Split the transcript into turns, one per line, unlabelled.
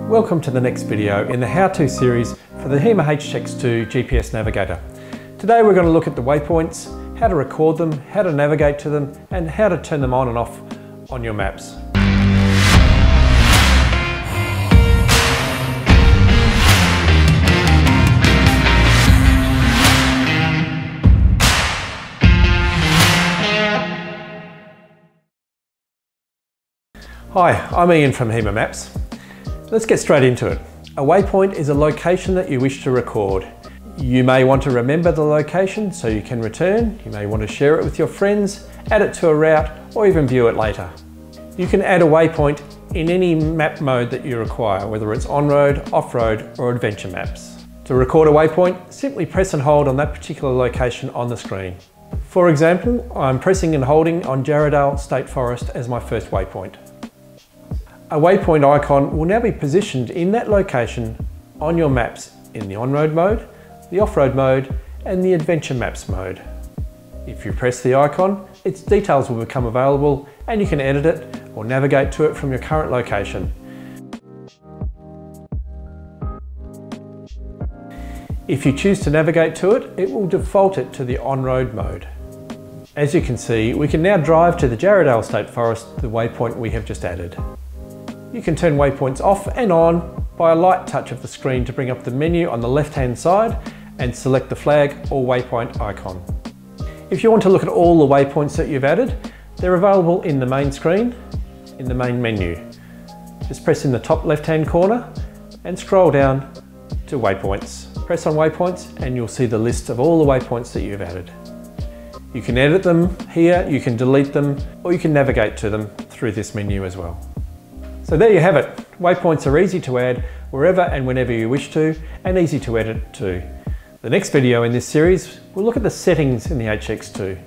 Welcome to the next video in the how-to series for the Hema HX-2 GPS Navigator. Today we're going to look at the waypoints, how to record them, how to navigate to them, and how to turn them on and off on your maps. Hi, I'm Ian from Hema Maps. Let's get straight into it. A waypoint is a location that you wish to record. You may want to remember the location so you can return. You may want to share it with your friends, add it to a route, or even view it later. You can add a waypoint in any map mode that you require, whether it's on-road, off-road, or adventure maps. To record a waypoint, simply press and hold on that particular location on the screen. For example, I'm pressing and holding on Jarrahdale State Forest as my first waypoint. A waypoint icon will now be positioned in that location on your maps in the on-road mode, the off-road mode, and the adventure maps mode. If you press the icon, its details will become available and you can edit it or navigate to it from your current location. If you choose to navigate to it, it will default it to the on-road mode. As you can see, we can now drive to the Jarrahdale State Forest, the waypoint we have just added. You can turn waypoints off and on by a light touch of the screen to bring up the menu on the left-hand side and select the flag or waypoint icon. If you want to look at all the waypoints that you've added, they're available in the main screen, in the main menu. Just press in the top left-hand corner and scroll down to waypoints. Press on waypoints and you'll see the list of all the waypoints that you've added. You can edit them here, you can delete them, or you can navigate to them through this menu as well. So there you have it. Waypoints are easy to add wherever and whenever you wish to, and easy to edit too. The next video in this series, we'll look at the settings in the HX-2.